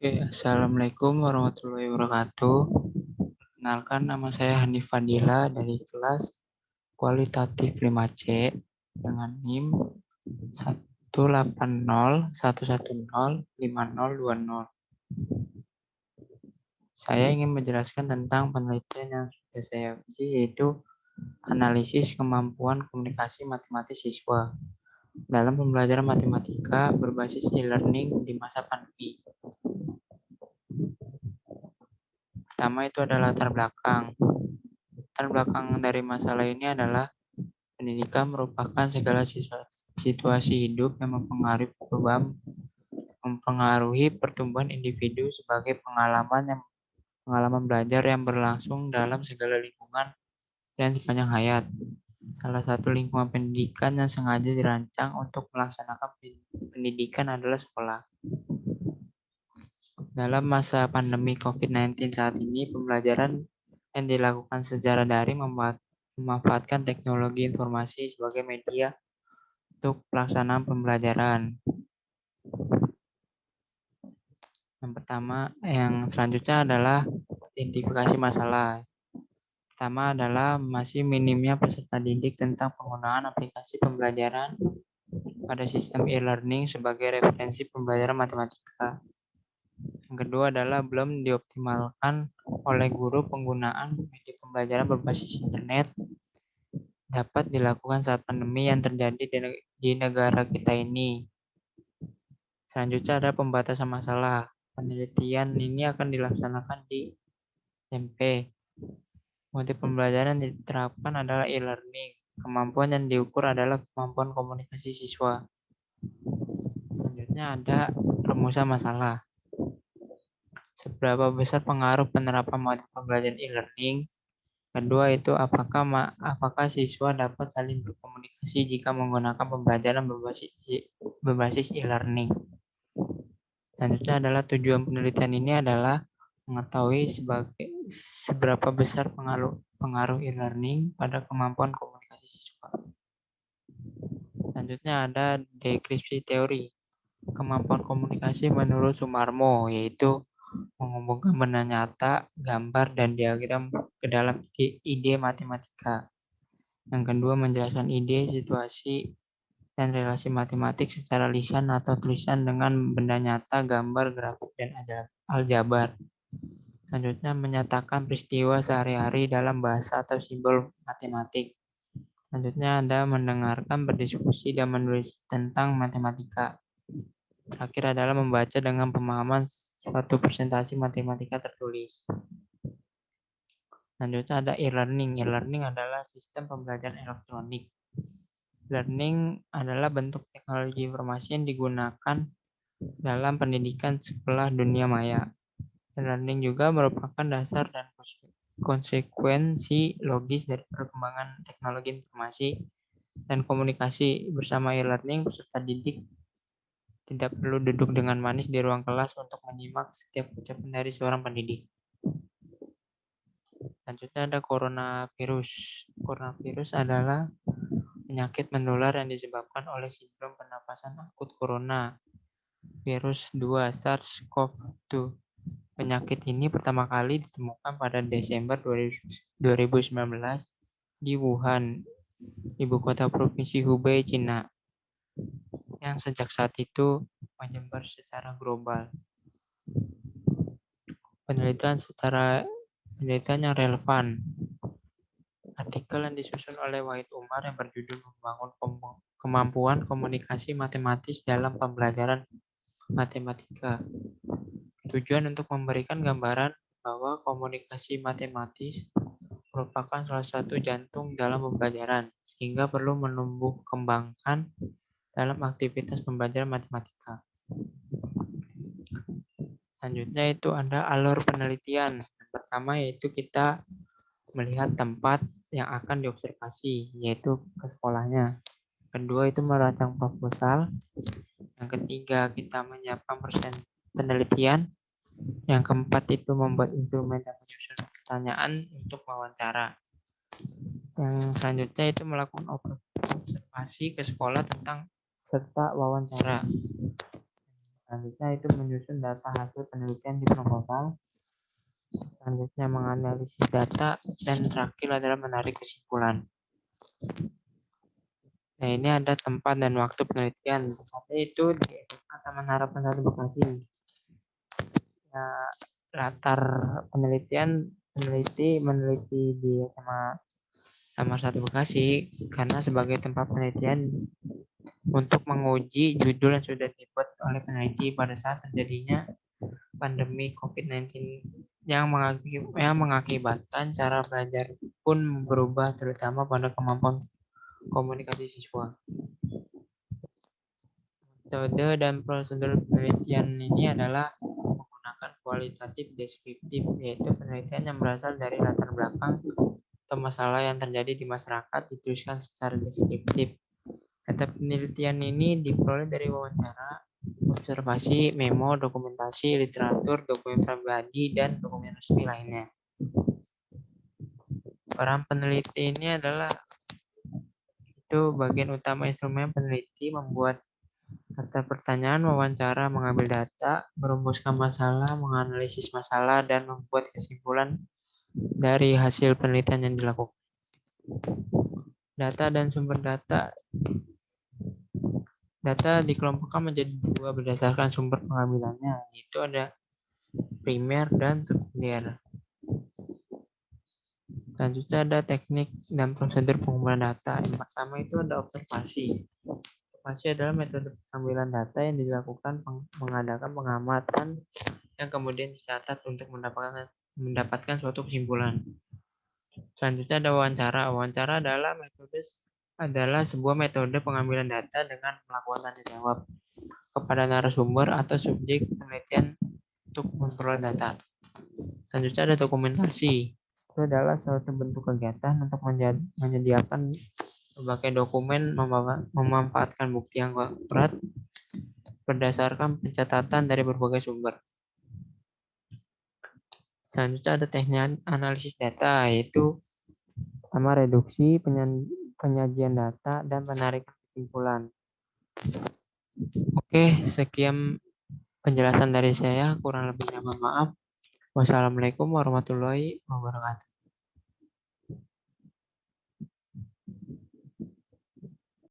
Assalamualaikum warahmatullahi wabarakatuh. Kenalkan, nama saya Hanif Fadila dari kelas kualitatif 5C dengan NIM 18011050020. Saya ingin menjelaskan tentang penelitian yang sudah saya uji, yaitu analisis kemampuan komunikasi matematis siswa dalam pembelajaran matematika berbasis e-learning di masa pandemi. Pertama itu adalah latar belakang. Latar belakang dari masalah ini adalah pendidikan merupakan segala situasi hidup yang mempengaruhi pertumbuhan individu sebagai pengalaman belajar yang berlangsung dalam segala lingkungan dan sepanjang hayat. Salah satu lingkungan pendidikan yang sengaja dirancang untuk melaksanakan pendidikan adalah sekolah. Dalam masa pandemi COVID-19 saat ini, pembelajaran yang dilakukan secara daring memanfaatkan teknologi informasi sebagai media untuk pelaksanaan pembelajaran. Yang selanjutnya adalah identifikasi masalah. Pertama adalah masih minimnya peserta didik tentang penggunaan aplikasi pembelajaran pada sistem e-learning sebagai referensi pembelajaran matematika. Yang kedua adalah belum dioptimalkan oleh guru penggunaan media pembelajaran berbasis internet dapat dilakukan saat pandemi yang terjadi di negara kita ini. Selanjutnya ada pembatasan masalah. Penelitian ini akan dilaksanakan di SMP. Motif pembelajaran yang diterapkan adalah e-learning. Kemampuan yang diukur adalah kemampuan komunikasi siswa. Selanjutnya ada rumusan masalah. Seberapa besar pengaruh penerapan motif pembelajaran e-learning? Kedua itu apakah siswa dapat saling berkomunikasi jika menggunakan pembelajaran berbasis e-learning. Selanjutnya adalah tujuan penelitian ini adalah mengetahui seberapa besar pengaruh e-learning pada kemampuan komunikasi siswa. Selanjutnya ada deskripsi teori. Kemampuan komunikasi menurut Sumarmo, yaitu menghubungkan benda nyata, gambar, dan diagram ke dalam ide matematika. Yang kedua, menjelaskan ide, situasi, dan relasi matematik secara lisan atau tulisan dengan benda nyata, gambar, grafik, dan aljabar. Selanjutnya, menyatakan peristiwa sehari-hari dalam bahasa atau simbol matematik. Selanjutnya, ada mendengarkan, berdiskusi, dan menulis tentang matematika. Terakhir adalah membaca dengan pemahaman suatu presentasi matematika tertulis. Selanjutnya ada e-learning. E-learning adalah sistem pembelajaran elektronik. Learning adalah bentuk teknologi informasi yang digunakan dalam pendidikan setelah dunia maya. E-learning juga merupakan dasar dan konsekuensi logis dari perkembangan teknologi informasi dan komunikasi. Bersama e-learning, peserta didik tidak perlu duduk dengan manis di ruang kelas untuk menyimak setiap ucapan dari seorang pendidik. Selanjutnya ada coronavirus. Coronavirus adalah penyakit menular yang disebabkan oleh sindrom pernapasan akut corona. Virus 2 SARS-CoV-2. Penyakit ini pertama kali ditemukan pada Desember 2019 di Wuhan, ibu kota provinsi Hubei, Cina, yang sejak saat itu menyebar secara global. Penelitian yang relevan. Artikel yang disusun oleh Wahid Umar yang berjudul Membangun Kemampuan Komunikasi Matematis dalam Pembelajaran Matematika. Tujuan untuk memberikan gambaran bahwa komunikasi matematis merupakan salah satu jantung dalam pembelajaran, sehingga perlu menumbuh kembangkan dalam aktivitas pembelajaran matematika. Selanjutnya itu ada alur penelitian. Yang pertama yaitu kita melihat tempat yang akan diobservasi, yaitu ke sekolahnya. Kedua itu merancang proposal. Yang ketiga kita menyiapkan penelitian. Yang keempat itu membuat instrumen dan menyusun pertanyaan untuk wawancara. Yang selanjutnya itu melakukan observasi ke sekolah serta wawancara. Selanjutnya itu menyusun data hasil penelitian di protokol. Selanjutnya menganalisis data, dan terakhir adalah menarik kesimpulan. Nah, ini ada tempat dan waktu penelitian. Tempatnya itu di SMA Taman Harapan 1 Bekasi. Ya, latar penelitian meneliti di SMA Taman 1 Bekasi karena sebagai tempat penelitian untuk menguji judul yang sudah dibuat oleh peneliti pada saat terjadinya pandemi COVID-19 yang mengakibatkan cara belajar pun berubah, terutama pada kemampuan komunikasi siswa. Metode dan prosedur penelitian ini adalah menggunakan kualitatif deskriptif, yaitu penelitian yang berasal dari latar belakang atau masalah yang terjadi di masyarakat dituliskan secara deskriptif. Data penelitian ini diperoleh dari wawancara, observasi, memo, dokumentasi, literatur, dokumen pribadi, dan dokumen resmi lainnya. Peran peneliti ini adalah itu bagian utama instrumen peneliti membuat daftar pertanyaan, wawancara, mengambil data, merumuskan masalah, menganalisis masalah, dan membuat kesimpulan dari hasil penelitian yang dilakukan. Data dan sumber data. Data dikelompokkan menjadi dua berdasarkan sumber pengambilannya, yaitu ada primer dan sekunder. Selanjutnya ada teknik dan prosedur pengumpulan data. Yang pertama itu ada observasi. Observasi adalah metode pengambilan data yang dilakukan mengadakan pengamatan yang kemudian dicatat untuk mendapatkan suatu kesimpulan. Selanjutnya ada wawancara. Wawancara adalah sebuah metode pengambilan data dengan melakukan tanya jawab kepada narasumber atau subjek penelitian untuk memperoleh data. Selanjutnya ada dokumentasi. Itu adalah suatu bentuk kegiatan untuk menyediakan berbagai dokumen memanfaatkan bukti yang akurat berdasarkan pencatatan dari berbagai sumber. Selanjutnya ada teknik analisis data, yaitu pertama reduksi, penyajian data, dan penarikan kesimpulan. Oke, sekian penjelasan dari saya. Kurang lebihnya mohon maaf. Wassalamualaikum warahmatullahi wabarakatuh.